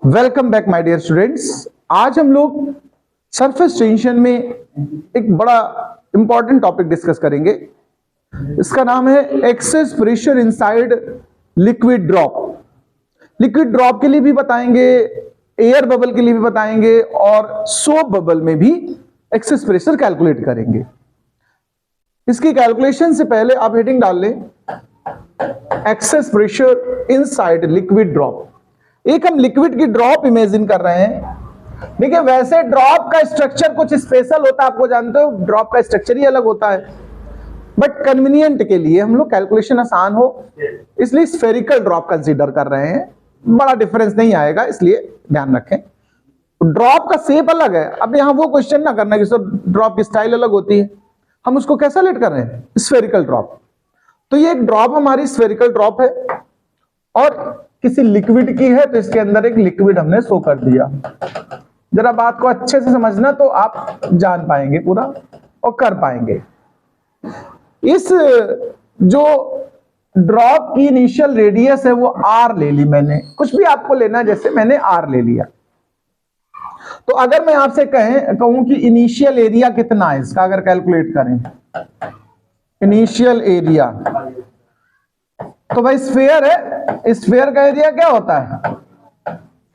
Welcome back my dear students. आज हम लोग सरफेस टेंशन में एक बड़ा इंपॉर्टेंट टॉपिक डिस्कस करेंगे। इसका नाम है access pressure inside liquid drop. Liquid drop के लिए भी बताएंगे, एयर बबल के लिए भी बताएंगे और सोप बबल में भी एक्सेस प्रेशर कैलकुलेट करेंगे। इसकी कैलकुलेशन से पहले आप हेडिंग डाल लें, access pressure inside liquid drop. एक हम लिक्विड की ड्रॉप इमेजिन कर रहे हैं। देखिए, वैसे ड्रॉप का स्ट्रक्चर कुछ स्पेशल होता है, आपको जानते हो, ड्रॉप का स्ट्रक्चर ही अलग होता है। बट कन्वीनियंट के लिए हम लोग कैलकुलेशन आसान हो इसलिए स्फेरिकल ड्रॉप कंसीडर कर रहे हैं। बड़ा डिफरेंस नहीं आएगा, इसलिए ध्यान रखें। ड्रॉप का शेप अलग है। अब यहां वो क्वेश्चन ना करना कि सर ड्रॉप की स्टाइल अलग होती है, हम उसको कैसा लेट कर रहे हैं, स्फेरिकल ड्रॉप। तो ये एक ड्रॉप हमारी स्फेरिकल ड्रॉप है और किसी लिक्विड की है, तो इसके अंदर एक लिक्विड हमने शो कर दिया। जरा बात को अच्छे से समझना तो आप जान पाएंगे पूरा और कर पाएंगे। इस जो ड्रॉप की इनिशियल रेडियस है वो आर ले ली मैंने, कुछ भी आपको लेना, जैसे मैंने आर ले लिया। तो अगर मैं आपसे कहूं कि इनिशियल एरिया कितना है इसका, अगर कैलकुलेट करें इनिशियल एरिया, तो भाई स्फीयर है, स्फीयर का एरिया क्या होता है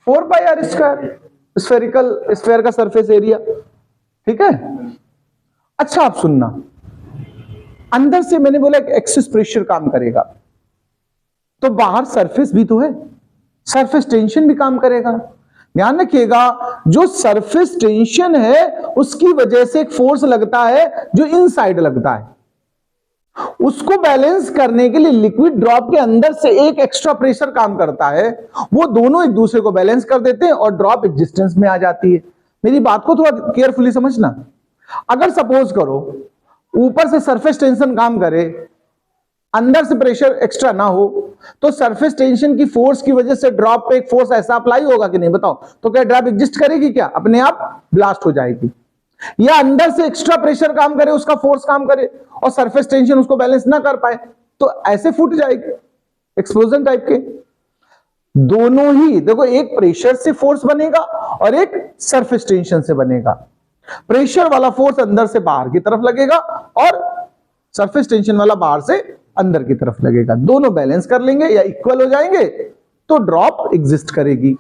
4 pi R square, spherical sphere का सरफेस एरिया। ठीक है, अच्छा आप सुनना, अंदर से मैंने बोला कि एक्सेस प्रेशर काम करेगा, तो बाहर सरफेस भी तो है, सरफेस टेंशन भी काम करेगा। ध्यान रखिएगा, जो सरफेस टेंशन है उसकी वजह से एक फोर्स लगता है जो इनसाइड लगता है। उसको बैलेंस करने के लिए लिक्विड ड्रॉप के अंदर से एक एक्स्ट्रा प्रेशर काम करता है, वो दोनों एक दूसरे को बैलेंस कर देते हैं और ड्रॉप एग्जिस्टेंस में आ जाती है। मेरी बात को थोड़ा केयरफुली समझना। अगर सपोज करो ऊपर से सरफेस टेंशन काम करे, अंदर से प्रेशर एक्स्ट्रा ना हो, तो सरफेस टेंशन की फोर्स की वजह से ड्रॉप पे एक फोर्स ऐसा अप्लाई होगा कि नहीं, बताओ। तो क्या ड्रॉप एग्जिस्ट करेगी? क्या अपने आप ब्लास्ट हो जाएगी? या अंदर से एक्स्ट्रा प्रेशर काम करे, उसका फोर्स काम करे और सरफेस टेंशन उसको बैलेंस ना कर पाए, तो ऐसे फूट जाएगी, एक्सप्लोजन टाइप के। दोनों ही देखो, एक प्रेशर से फोर्स बनेगा और एक सरफेस टेंशन से बनेगा। प्रेशर वाला फोर्स अंदर से बाहर की तरफ लगेगा और सरफेस टेंशन वाला बाहर से अंदर की तरफ लगेगा। दोनों बैलेंस कर लेंगे या इक्वल हो जाएंगे तो ड्रॉप एग्जिस्ट करेगी।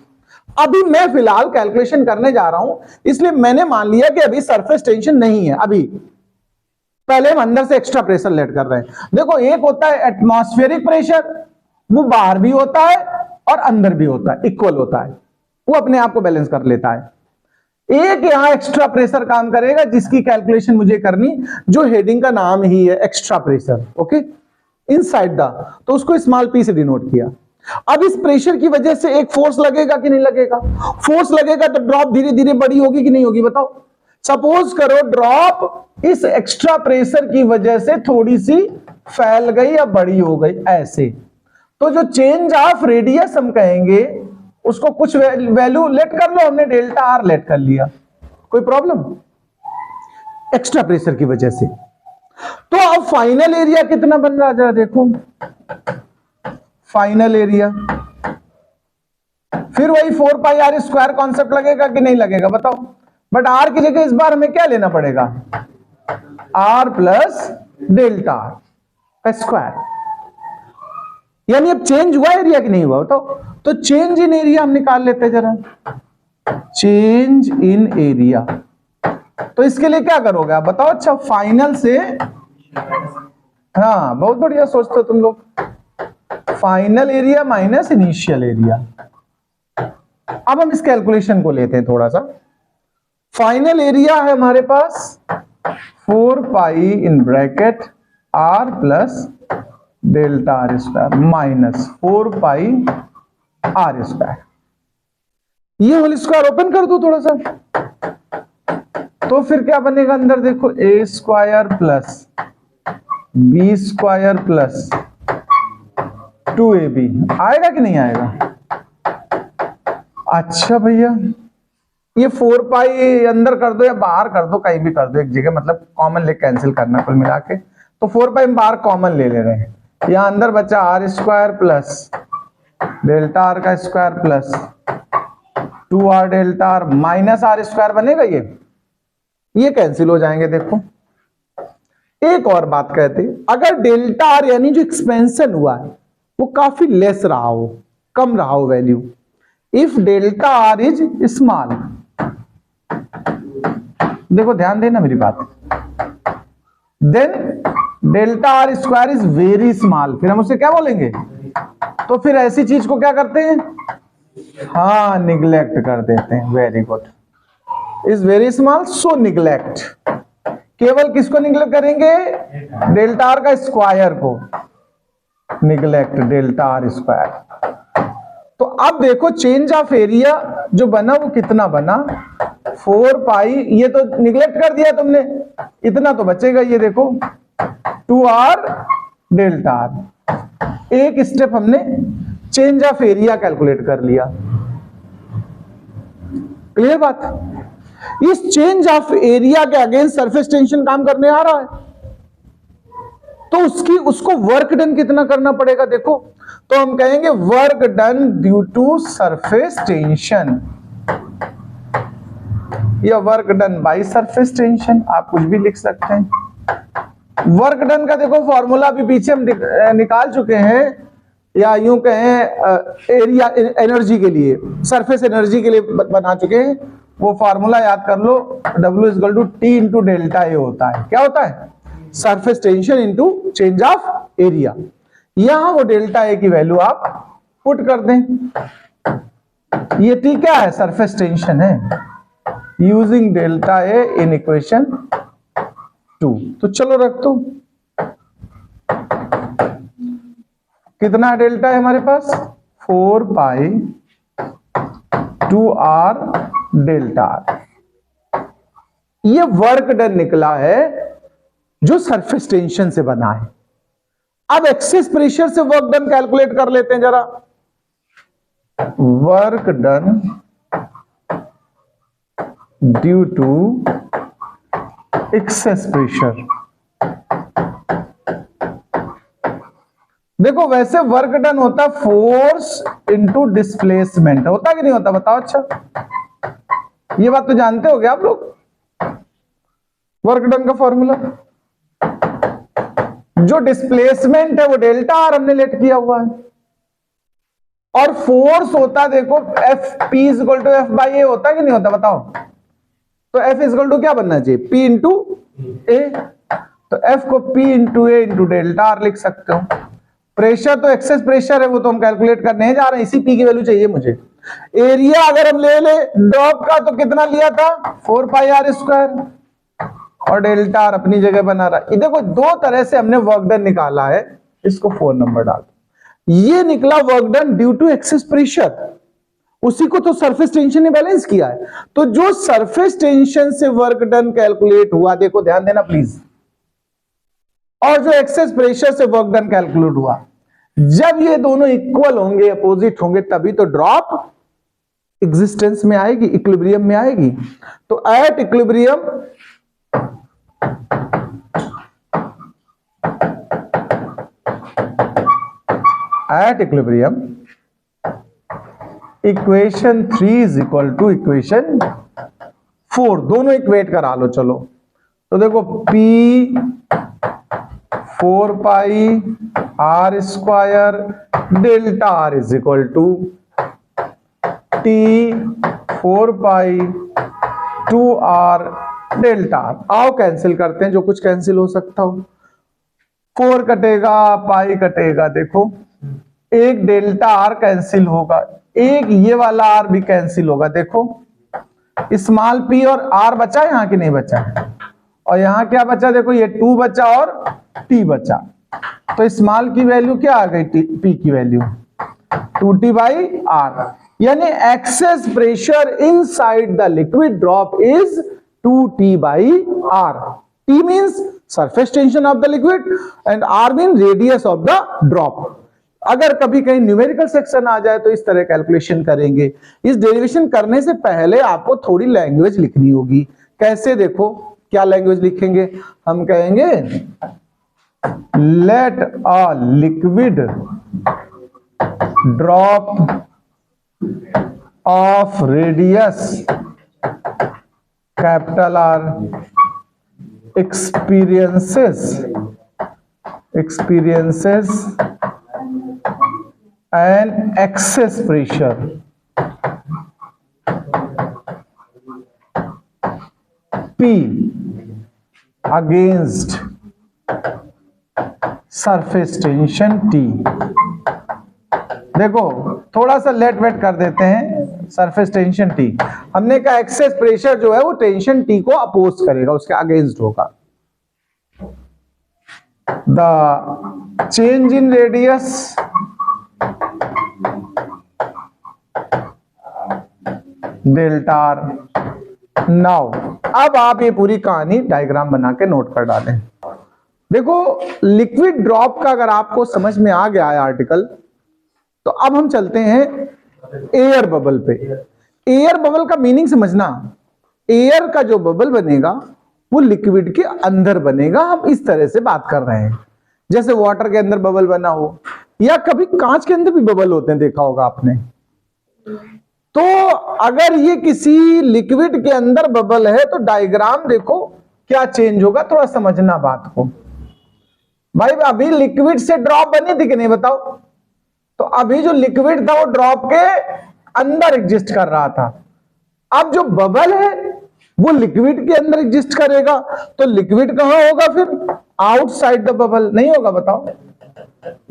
अभी मैं फिलहाल कैलकुलेशन करने जा रहा हूं, इसलिए मैंने मान लिया कि अभी सरफेस टेंशन नहीं है। अभी पहले हम अंदर से एक्स्ट्रा प्रेशर लेट कर रहे हैं। देखो, एक होता है एटमॉस्फेरिक प्रेशर, वो बाहर भी होता है और अंदर भी होता है, इक्वल होता है, वो अपने आप को बैलेंस कर लेता है। एक यहां एक्स्ट्रा प्रेशर काम करेगा जिसकी कैलकुलेशन मुझे करनी, जो हेडिंग का नाम ही है extra pressure, okay, inside the, तो उसको स्मॉल पी से डिनोट किया। अब इस प्रेशर की वजह से एक फोर्स लगेगा कि नहीं लगेगा? फोर्स लगेगा तो ड्रॉप धीरे धीरे बड़ी होगी कि नहीं होगी, बताओ। सपोज करो ड्रॉप इस एक्स्ट्रा प्रेशर की वजह से थोड़ी सी फैल गई या बड़ी हो गई, ऐसे, तो जो चेंज ऑफ रेडियस हम कहेंगे उसको कुछ वैल्यू लेट कर लो, हमने डेल्टा आर लेट कर लिया, कोई प्रॉब्लम? एक्स्ट्रा प्रेशर की वजह से। तो अब फाइनल एरिया कितना बन रहा है जरा देखो, फाइनल एरिया फिर वही 4 पाई आर स्क्वायर कॉन्सेप्ट लगेगा कि नहीं लगेगा, बताओ। बट आर की जगह इस बार हमें क्या लेना पड़ेगा, आर प्लस डेल्टा आर का स्क्वायर। यानी अब चेंज हुआ एरिया कि नहीं हुआ, बताओ। तो चेंज इन एरिया हम निकाल लेते हैं जरा, चेंज इन एरिया। तो इसके लिए क्या करोगे आप बताओ। अच्छा, फाइनल से, हाँ बहुत बढ़िया सोचते हो तुम लोग, final area minus initial area. अब हम इस कैलकुलेशन को लेते हैं थोड़ा सा। फाइनल एरिया है हमारे पास 4 pi in bracket R plus delta R square minus 4 pi R square. ये होल स्क्वायर ओपन कर दो थोड़ा सा, तो फिर क्या बनेगा अंदर देखो, A square plus B square plus 2ab आएगा कि नहीं आएगा? अच्छा भैया, ये 4 पाई अंदर कर दो या बाहर कर दो, कहीं भी कर दो एक जगह, मतलब कॉमन ले कैंसिल करना कुल मिला के। तो 4 पाई बाहर कॉमन ले रहे हैं, यहां अंदर बचा R square plus delta R का square plus 2r delta R minus R square बनेगा, ये कैंसिल हो जाएंगे। देखो एक और बात कहते, अगर डेल्टा आर यानी जो एक्सपेंशन हुआ है वो काफी लेस रहा हो, कम रहा हो value, if delta R is small, देखो ध्यान देना मेरी बात, then delta R square is very small, फिर हम उसे क्या बोलेंगे? तो फिर ऐसी चीज को क्या करते हैं? हाँ, निग्लेक्ट कर देते हैं। Very good, is very small so neglect. केवल किसको निग्लेक्ट करेंगे? डेल्टा आर का स्क्वायर को, निग्लेक्ट डेल्टा आर स्क्वायर। तो अब देखो चेंज ऑफ एरिया जो बना वो कितना बना? 4 पाई, ये तो निग्लेक्ट कर दिया तुमने, इतना तो बचेगा, ये देखो 2r डेल्टा आर। एक स्टेप हमने चेंज ऑफ एरिया कैलकुलेट कर लिया। क्लियर बात? इस चेंज ऑफ एरिया के अगेंस्ट सरफेस टेंशन काम करने आ रहा है, तो उसको वर्क डन कितना करना पड़ेगा? देखो तो हम कहेंगे work done due to surface tension या work done by surface tension, आप कुछ भी लिख सकते हैं। वर्क डन का देखो फॉर्मूला भी पीछे हम निकाल चुके हैं, या यूं कहें एरिया एनर्जी के लिए, सरफेस एनर्जी के लिए बना चुके हैं। वो फॉर्मूला याद कर लो, W equal to T into delta A होता है। क्या होता है? Surface tension into change of area. यहां वो डेल्टा ए की वैल्यू आप पुट कर दें। ये T क्या है? सरफेस टेंशन है, using delta A in equation 2। तो चलो रख दो, कितना डेल्टा है हमारे पास? 4 पाई 2r डेल्टा आर। ये वर्क डन निकला है जो सरफेस टेंशन से बना है। अब एक्सेस प्रेशर से वर्क डन कैलकुलेट कर लेते हैं जरा। Work done due to excess pressure. देखो वैसे वर्क डन होता फोर्स इनटू डिस्प्लेसमेंट, होता कि नहीं होता? बताओ। अच्छा, ये बात तो जानते हो क्या आप लोग? वर्क डन का फॉर्मूला, जो डिस्प्लेसमेंट है वो डेल्टा आर हमने लेट किया हुआ है, और फोर्स होता देखो F P equal to F by A, होता कि नहीं होता? बताओ। तो एफ इक्वल टू क्या बनना चाहिए? पी इंटू ए। तो एफ को पी इंटू ए इंटू डेल्टा आर लिख सकते हो। प्रेशर तो एक्सेस प्रेशर है, वो तो हम कैलकुलेट करने जा रहे हैं, इसी पी की वैल्यू चाहिए मुझे। एरिया अगर हम ले ले ड्रॉप का, तो कितना लिया था? 4 पाई आर स्क्वायर, और डेल्टा आर अपनी जगह बना रहा है। देखो दो तरह से हमने वर्क डन निकाला है, इसको 4 नंबर डाल। ये निकला work done due to excess pressure, उसी को तो सरफेस टेंशन ने बैलेंस किया है। तो जो सरफेस टेंशन से वर्क डन कैलकुलेट हुआ, देखो ध्यान देना प्लीज, और जो एक्सेस प्रेशर से वर्क डन कैलकुलेट हुआ, जब ये दोनों इक्वल होंगे, अपोजिट होंगे, तभी तो ड्रॉप एग्जिस्टेंस में आएगी, इक्विलिब्रियम में आएगी। तो at equilibrium equation 3 is equal to equation 4, दोनों इक्वेट करा लो। चलो तो देखो P 4 pi R square delta R is equal to T 4 pi 2r delta R. आओ कैंसिल करते हैं, जो कुछ कैंसिल हो सकता हो। 4 कटेगा, पाई कटेगा, देखो एक डेल्टा आर कैंसिल होगा, एक ये वाला आर भी कैंसिल होगा। देखो स्मॉल पी और आर बचा, यहां की नहीं बचा, और यहां क्या बचा? देखो ये 2 बचा और टी बचा। तो स्मॉल की वैल्यू क्या आ गई? पी की वैल्यू 2t बाई आर, यानी excess pressure inside the liquid drop is 2t by R. T means surface tension of the liquid and R means radius of the drop। अगर कभी कहीं numerical section आ जाए तो इस तरह calculation करेंगे। इस डेरिवेशन करने से पहले आपको थोड़ी लैंग्वेज लिखनी होगी। कैसे? देखो क्या लैंग्वेज लिखेंगे? हम कहेंगे let a liquid drop of radius capital R experiences an excess pressure P against surface tension T। देखो थोड़ा सा लेट वेट कर देते हैं। सरफेस टेंशन T, हमने कहा एक्सेस प्रेशर जो है वो टेंशन T को अपोज करेगा, उसके अगेंस्ट होगा। The change in radius delta R. Now अब आप ये पूरी कहानी डायग्राम बना के नोट कर डालें। देखो लिक्विड ड्रॉप का अगर आपको समझ में आ गया है आर्टिकल, तो अब हम चलते हैं एयर बबल पे। एयर बबल का मीनिंग समझना, एयर का जो बबल बनेगा वो लिक्विड के अंदर बनेगा। हम इस तरह से बात कर रहे हैं जैसे वाटर के अंदर बबल बना हो, या कभी कांच के अंदर भी बबल होते हैं, देखा होगा आपने। तो अगर ये किसी लिक्विड के अंदर बबल है तो डायग्राम देखो क्या चेंज होगा, थोड़ा समझना बात को। भाई अभी लिक्विड से ड्रॉप बनी थी कि नहीं बताओ? तो अभी जो लिक्विड था वो ड्रॉप के अंदर एग्जिस्ट कर रहा था। अब जो बबल है वो लिक्विड के अंदर एग्जिस्ट करेगा, तो लिक्विड कहां होगा फिर? Outside the bubble. नहीं होगा बताओ?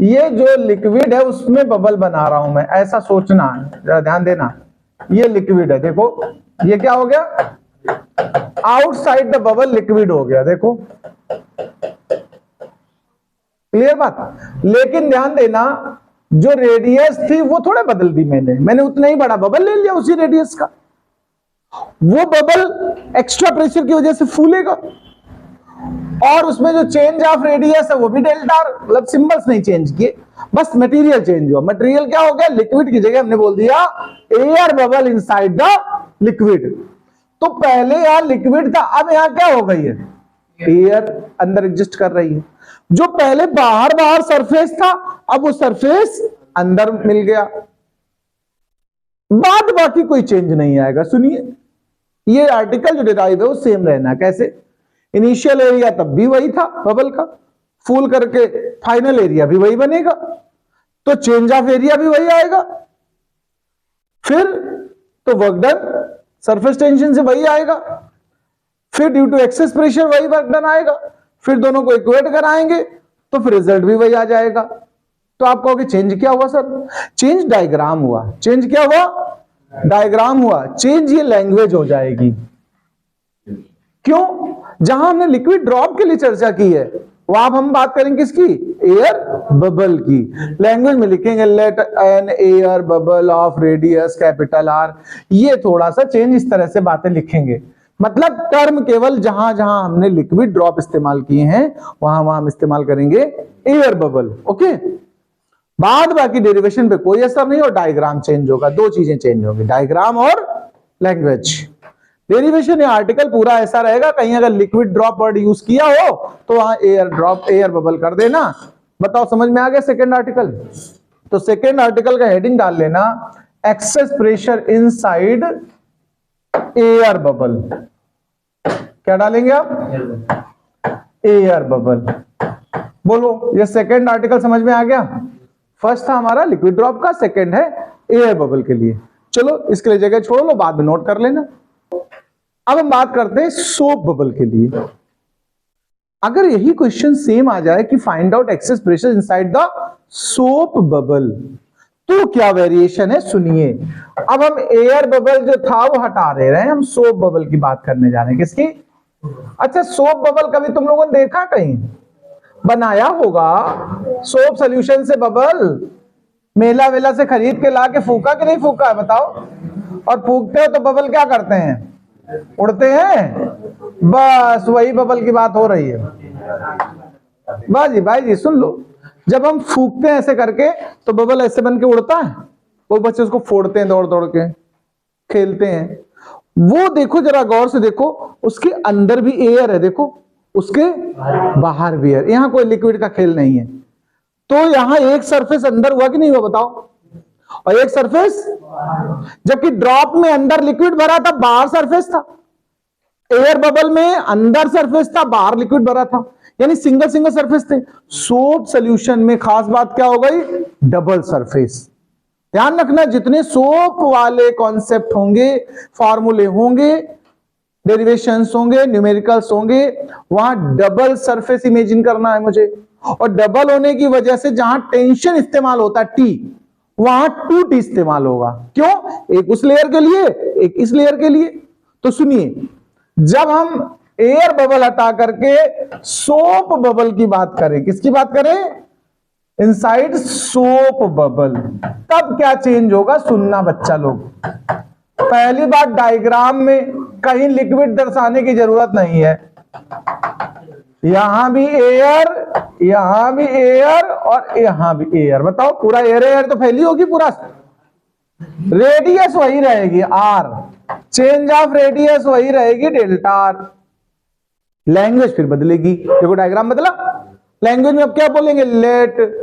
ये जो लिक्विड है उसमें बबल बना रहा हूं मैं, ऐसा सोचना है, जरा ध्यान देना। ये लिक्विड है, देखो ये क्या हो गया? आउटसाइड द बबल लिक्विड हो गया, देखो क्लियर बात। लेकिन ध्यान देना जो रेडियस थी वो थोड़ा बदल दी मैंने उतना ही बड़ा बबल ले लिया उसी रेडियस का। वो बबल एक्स्ट्रा प्रेशर की वजह से फूलेगा, और उसमें जो चेंज ऑफ रेडियस है वो भी डेल्टा आर, मतलब सिंबल्स नहीं चेंज किए, बस मटेरियल चेंज हुआ। मटेरियल क्या हो गया? लिक्विड की जगह हमने बोल दिया air bubble inside the liquid. तो पहले यहां लिक्विड था, अब यहां क्या हो गई है? एयर अंदर एग्जिस्ट कर रही है। जो पहले बाहर बाहर सरफेस था, अब वो सरफेस अंदर मिल गया। बाद बाकी कोई चेंज नहीं आएगा। सुनिए, ये आर्टिकल जो डिराइव है वो सेम रहना। कैसे? इनिशियल एरिया तब भी वही था बबल का, फूल करके फाइनल एरिया भी वही बनेगा, तो चेंज ऑफ एरिया भी वही आएगा। फिर तो वर्क डन सरफेस टेंशन से वही आएगा, फिर ड्यू टू एक्सेस प्रेशर वही वर्क डन आएगा, फिर दोनों को इक्वेट कराएंगे तो फिर रिजल्ट भी वही आ जाएगा। तो आप कहोगे चेंज क्या हुआ सर? चेंज डायग्राम हुआ। चेंज क्या हुआ? डायग्राम हुआ। चेंज ये लैंग्वेज हो जाएगी। क्यों? जहां हमने लिक्विड ड्रॉप के लिए चर्चा की है वहां हम बात करेंगे किसकी? एयर बबल की। लैंग्वेज में लिखेंगे let an air bubble of radius capital R. ये थोड़ा सा चेंज इस तरह से बातें लिखेंगे, मतलब टर्म केवल जहां जहां हमने लिक्विड ड्रॉप इस्तेमाल किए हैं वहां वहां हम इस्तेमाल करेंगे एयर बबल। ओके, बाद बाकी डेरिवेशन पे कोई असर नहीं और डायग्राम चेंज होगा। दो चीजें चेंज होंगी, डायग्राम और लैंग्वेज। डेरिवेशन या आर्टिकल पूरा ऐसा रहेगा, कहीं अगर लिक्विड ड्रॉप वर्ड यूज किया हो तो वहां एयर ड्रॉप एयर बबल कर देना। बताओ समझ में आ गया सेकेंड आर्टिकल? तो सेकेंड आर्टिकल का हेडिंग डाल लेना access pressure inside air bubble. क्या डालेंगे आप? Air bubble. बोलो, ये सेकेंड आर्टिकल समझ में आ गया? फर्स्ट था हमारा लिक्विड ड्रॉप का, सेकेंड है एयर बबल के लिए। चलो इसके लिए जगह छोड़ लो, बाद में नोट कर लेना। अब हम बात करते हैं सोप बबल के लिए। अगर यही क्वेश्चन सेम आ जाए कि find out access pressure inside the soap bubble, तो क्या वेरिएशन है सुनिए। अब हम एयर बबल जो था वो हटा दे रहे हैं, हम सोप बबल की बात करने जा रहे हैं। किसकी? अच्छा, सोप बबल कभी तुम लोगों ने देखा? कहीं बनाया होगा सोप सोल्यूशन से बबल, मेला वेला से खरीद के ला के फूका कि नहीं फूका है बताओ? और फूकते हो तो बबल क्या करते हैं? उड़ते हैं। बस वही बबल की बात हो रही है। बाजी भाई जी सुन लो, जब हम फूकते हैं ऐसे करके तो बबल ऐसे बन के उड़ता है, वो बच्चे उसको फोड़ते हैं, दौड़ दौड़ के खेलते हैं। वो देखो जरा गौर से देखो, उसके अंदर भी एयर है, देखो उसके बाहर भी एयर। यहां कोई लिक्विड का खेल नहीं है। तो यहां एक सरफेस अंदर हुआ कि नहीं हुआ बताओ? और एक सरफेस, जबकि ड्रॉप में अंदर लिक्विड भरा था, बाहर सरफेस था। एयर बबल में अंदर सरफेस था, बाहर लिक्विड भरा था, यानी सिंगल सिंगल सरफेस थे। सोप सॉल्यूशन में खास बात क्या हो गई? Double surface. ध्यान रखना, जितने सोप वाले कॉन्सेप्ट होंगे, फॉर्मूले होंगे, डेरिवेशंस होंगे, न्यूमेरिकल्स होंगे, वहां डबल सरफेस इमेजिन करना है मुझे। और डबल होने की वजह से जहां टेंशन इस्तेमाल होता है टी, वहां 2T इस्तेमाल होगा। क्यों? एक उस लेयर के लिए, एक इस लेयर के लिए। तो सुनिए, जब हम एयर बबल हटा करके सोप बबल की बात करें, किसकी बात करें? इनसाइड सोप बबल, तब क्या चेंज होगा? सुनना बच्चा लोग, पहली बात डायग्राम में कहीं लिक्विड दर्शाने की जरूरत नहीं है। यहां भी एयर, यहां भी एयर और यहां भी एयर। बताओ, पूरा एयर एयर तो फैली होगी, पूरा रेडियस वही रहेगी आर, चेंज ऑफ रेडियस वही रहेगी डेल्टा आर। लैंग्वेज फिर बदलेगी। देखो डायग्राम बदला, लैंग्वेज में अब क्या बोलेंगे? Let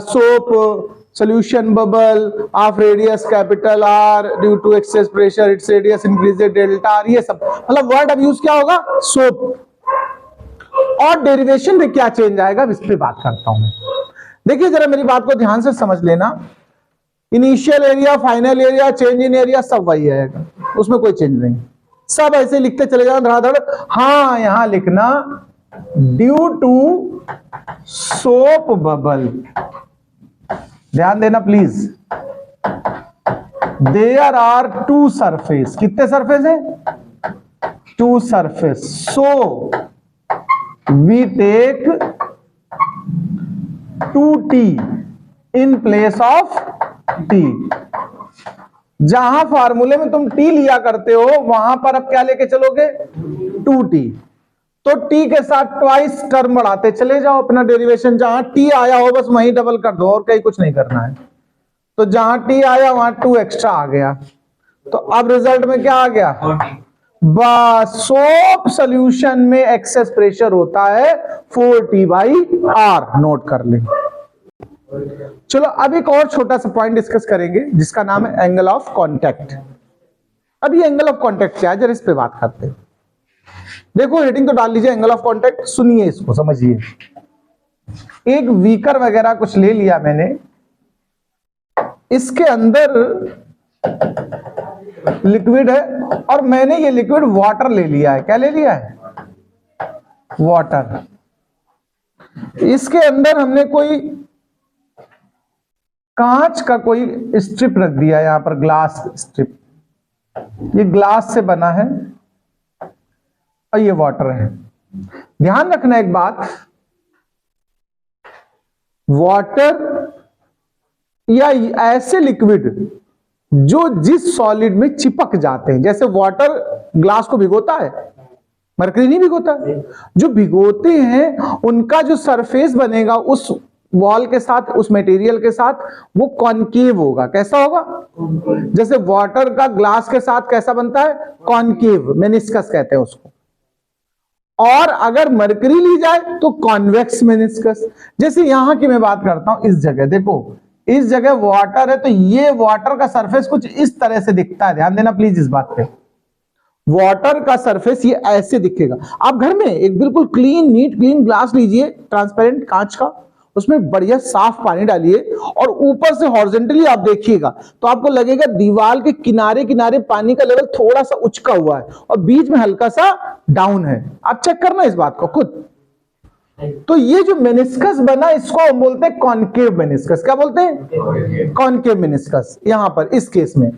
soap solution bubble of radius capital R due to excess pressure its radius increases delta R, ये सब मतलब वर्ड अब यूज क्या होगा? सोप। और डेरिवेशन में क्या चेंज आएगा, इस पे बात करता हूं मैं। देखिए जरा मेरी बात को ध्यान से समझ लेना, initial area, final area, change in area सब वही आएगा, उसमें कोई चेंज नहीं। सब ऐसे लिखते चले जाओ धड़ाधड़। हाँ, यहां लिखना ड्यू टू सोप बबल, ध्यान देना प्लीज। देयर आर 2 सरफेस, कितने सरफेस है? 2 surface. So we take 2T in place of T। जहां फार्मूले में तुम T लिया करते हो, वहां पर अब क्या लेके चलोगे? 2T। तो T के साथ ट्वाइस टर्म बढ़ाते चले जाओ अपना डेरिवेशन, जहां T आया हो बस वहीं डबल कर दो, और कहीं कुछ नहीं करना है। तो जहां T आया वहां 2 एक्स्ट्रा आ गया। तो अब रिजल्ट में क्या आ गया? बस सोप सॉल्यूशन में एक्सेस प्रेशर होता है 4T/R, नोट कर ले। चलो अब एक और छोटा सा पॉइंट डिस्कस करेंगे जिसका नाम है एंगल ऑफ कांटेक्ट। अब ये एंगल ऑफ कांटेक्ट क्या है, जरा इस पे बात करते हैं। देखो हेडिंग तो डाल लीजिए, एंगल ऑफ कांटेक्ट। सुनिए इसको, समझिए। एक वीकर वगैरह कुछ ले लिया मैंने, इसके अंदर लिक्विड है, और मैंने ये लिक्विड वाटर ले लिया है। क्या ले लिया है? वाटर। इसके अंदर हमने कोई कांच का कोई स्ट्रिप रख दिया, यहां पर ग्लास स्ट्रिप। ये ग्लास से बना है और ये वाटर है। ध्यान रखना एक बात, वाटर या ऐसे लिक्विड जो जिस सॉलिड में चिपक जाते हैं, जैसे वाटर ग्लास को भिगोता है, मरकरी नहीं भिगोता है, जो भिगोते हैं उनका जो सरफेस बनेगा उस वॉल के साथ, उस मटेरियल के साथ, वो कॉनकेव होगा। कैसा होगा? जैसे वाटर का ग्लास के साथ कैसा बनता है? कॉनकेव, मेनिस्कस कहते हैं उसको। और अगर मरकरी ली जाए तो कॉन्वेक्स मेनिस्कस। जैसे यहां की मैं बात करता हूं, इस जगह देखो, इस जगह वाटर है, तो ये वाटर का सरफेस कुछ इस तरह से दिखता है। ध्यान देना प्लीज इस बात पे, वाटर का सरफेस ये ऐसे दिखेगा। आप घर में एक बिल्कुल क्लीन, नीट क्लीन ग्लास लीजिए, ट्रांसपेरेंट कांच का, उसमें बढ़िया साफ पानी डालिए और ऊपर से हॉरिजॉन्टली आप देखिएगा तो आपको लगेगा दीवार के किनारे किनारे पानी का लेवल थोड़ा सा उचका हुआ है और बीच में हल्का सा डाउन है। आप चेक करना इस बात को खुद। तो ये जो मेनिस्कस बना, इसको हम बोलते हैं कॉनकेव मेनिस्कस। क्या बोलते हैं? कॉनकेव मेनिस्कस, यहां पर इस केस में।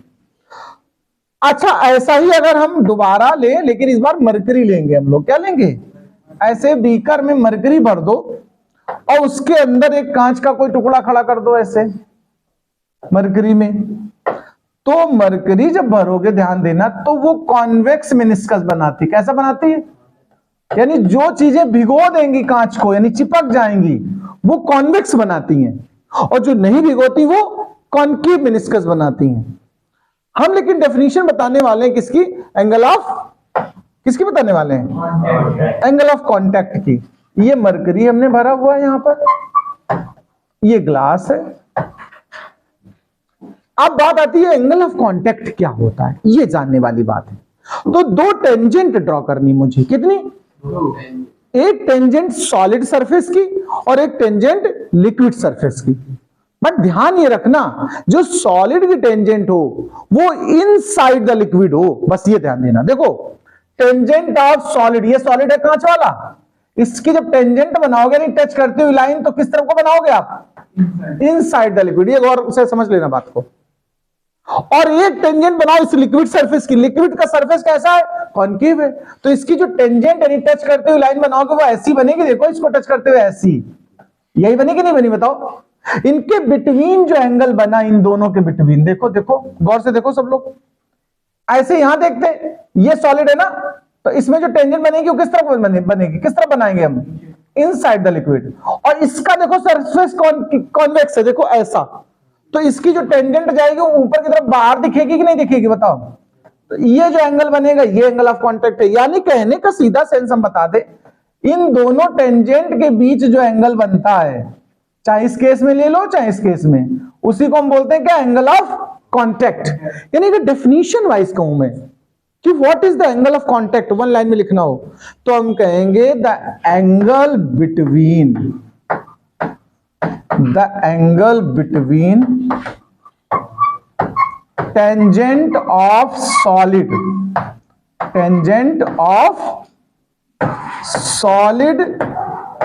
अच्छा, ऐसा ही अगर हम दोबारा लें, लेकिन इस बार मरकरी लेंगे हम लोग। क्या लेंगे? ऐसे बीकर में मरकरी भर दो और उसके अंदर एक कांच का कोई टुकड़ा खड़ा कर दो ऐसे मरकरी में। तो मरकरी जब भरोगे, ध्यान देना, तो वो कॉन्वेक्स मेनिस्कस बनाती। कैसा बनाती है? यानी जो चीजें भिगो देंगी कांच को, यानी चिपक जाएंगी, वो कॉन्वेक्स बनाती हैं, और जो नहीं भिगोती वो कॉनकेव मेनिस्कस बनाती हैं। हम लेकिन डेफिनेशन बताने वाले हैं किसकी? एंगल ऑफ, किसकी बताने वाले हैं? एंगल ऑफ कांटेक्ट की। ये मरकरी हमने भरा हुआ है यहां पर, ये ग्लास है, अब बात आती है एंगल ऑफ कांटेक्ट क्या होता है, ये जानने वाली बात है। तो दो टेंजेंट ड्रॉ करनी मुझे, कितनी? एक टेंजेंट सॉलिड सरफेस की और एक टेंजेंट लिक्विड सरफेस की। बट ध्यान ये रखना, जो सॉलिड की टेंजेंट हो वो इनसाइड द लिक्विड हो, बस ये ध्यान देना। देखो टेंजेंट ऑफ सॉलिड, ये सॉलिड है कांच वाला, इसकी जब टेंजेंट बनाओगे नहीं टच करती हुई लाइन, तो किस तरफ को बनाओगे आप? Inside the liquid. ये गौर से समझ लेना बात को। और एक टेंजेंट बनाओ इस लिक्विड सरफेस की, लिक्विड का सरफेस कैसा है? कॉन्केव है, तो इसकी जो टेंजेंट यानी टच करते हुए लाइन बनाओगे वो ऐसी बनेगी, देखो इसको टच करते हुए ऐसी, यही बनेगी नहीं बनी बताओ? इनके बिटवीन जो एंगल बना, इन दोनों के बिटवीन, देखो देखो गौर से देखो सब लोग, ऐसे यहां देखते हैं, ये सॉलिड है ना, तो इसमें जो टेंजेंट बनेगी वो किस तरफ बनेगी, किस तरफ बनाएंगे हम? Inside the liquid. और इसका देखो सरफेस कॉन्वेक्स है, देखो ऐसा, तो इसकी जो टेंजेंट जाएगी वो ऊपर की तरफ बाहर दिखेगी कि नहीं दिखेगी बताओ? तो ये जो एंगल बनेगा ये एंगल ऑफ कांटेक्ट है। यानी कहने का सीधा सेंस हम बता दे, इन दोनों टेंजेंट के बीच जो एंगल बनता है, चाहे इस केस में ले लो चाहे इस केस में, उसी को हम बोलते हैं क्या? Angle of contact. यानी कि डेफिनेशन वाइज कहूं मैं कि what is the angle of contact, one line में लिखना हो तो हम कहेंगे the angle between tangent of solid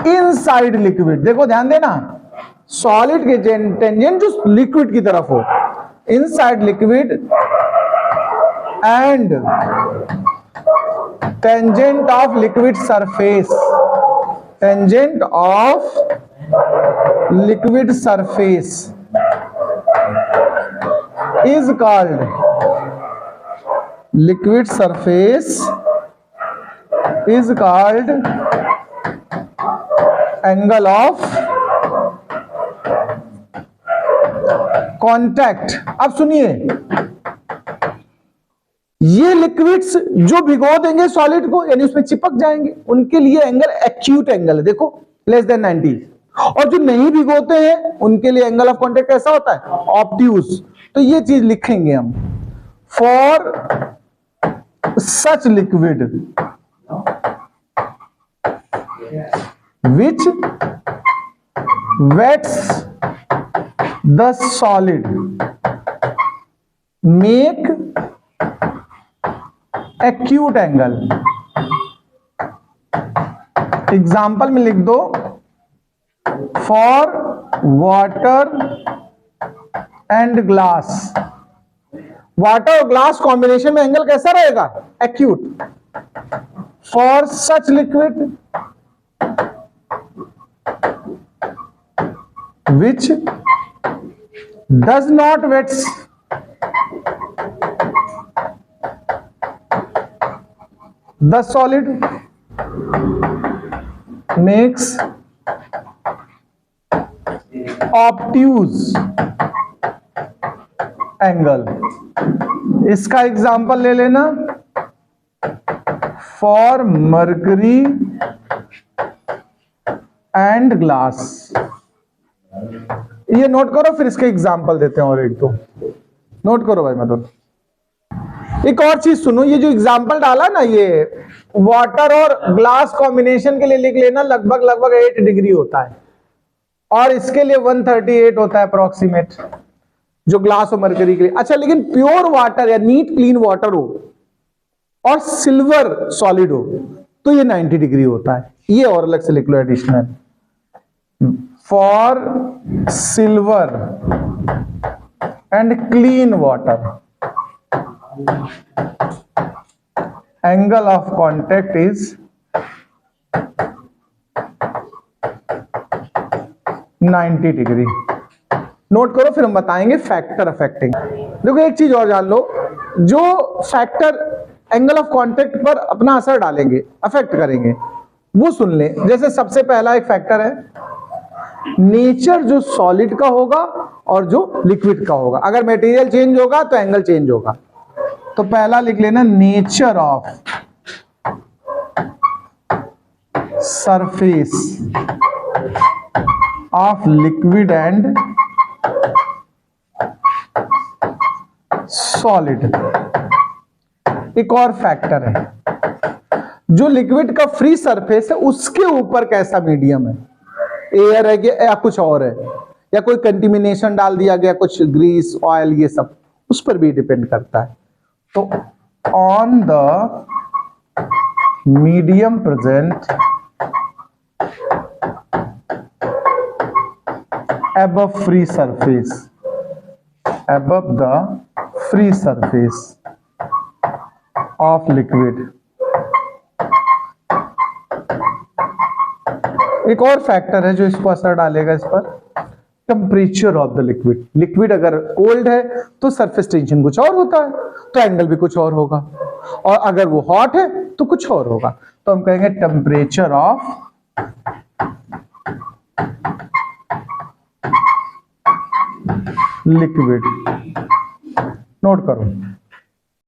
inside liquid. देखो ध्यान देना, सॉलिड के टेंजेंट जो लिक्विड की तरफ हो, inside liquid, and tangent of liquid surface, tangent of liquid surface is called, liquid surface is called angle of contact. अब सुनिए, ये लिक्विड्स जो भिगो देंगे सॉलिड को, यानी उसमें चिपक जाएंगे, उनके लिए एंगल एक्यूट एंगल है, देखो लेस देन 90। और जो नहीं भिगोते हैं उनके लिए एंगल ऑफ कांटेक्ट कैसा होता है? ऑब्ट्यूज। तो ये चीज लिखेंगे हम, for such liquid which wets the solid make acute angle. Example में लिख दो, for water and glass. Water और ग्लास कॉम्बिनेशन में एंगल कैसा रहेगा? Acute. For such liquid which does not wets the solid makes obtuse angle. इसका example ले लेना, फॉर मर्करी एंड ग्लास। ये नोट करो, फिर इसके एग्जांपल देते हैं और एक दो नोट करो भाई मतलब। एक और चीज सुनो, ये जो एग्जांपल डाला ना, ये वाटर और ग्लास कॉम्बिनेशन के लिए लिख लेना, लगभग 8 डिग्री होता है, और इसके लिए 138 होता है अप्रोक्सीमेट, जो ग्लास और मरकरी के लिए। अच्छा, लेकिन प्योर वाटर या नीट क्लीन वाटर हो और सिल्वर सॉलिड हो तो ये 90 डिग्री होता है। ये और अलग से लिख लो additional, for silver and clean water angle of contact is 90 degree. Note करो, फिर हम बताएंगे फैक्टर अफेक्टिंग। देखो एक चीज और जान लो, जो फैक्टर एंगल ऑफ कांटेक्ट पर अपना असर डालेंगे, अफेक्ट करेंगे, वो सुन ले। जैसे सबसे पहला एक फैक्टर है नेचर, जो सॉलिड का होगा और जो लिक्विड का होगा। अगर मटेरियल चेंज होगा तो एंगल चेंज होगा। तो पहला लिख लेना, nature of surface of liquid and solid. एक और फैक्टर है, जो लिक्विड का फ्री सरफेस है उसके ऊपर कैसा मीडियम है, एयर है या कुछ और है, या कोई कंटिमिनेशन डाल दिया गया, कुछ ग्रीस ऑयल ये सब, उस पर भी डिपेंड करता है। तो on the medium present above free surface, above the free surface of liquid। एक और फैक्टर है जो इसको असर डालेगा इस पर, temperature of the liquid. Liquid अगर कोल्ड है तो सरफेस टेंशन कुछ और होता है, तो एंगल भी कुछ और होगा, और अगर वो हॉट है तो कुछ और होगा। तो हम कहेंगे टेम्परेचर ऑफ लिक्विड। नोट करो,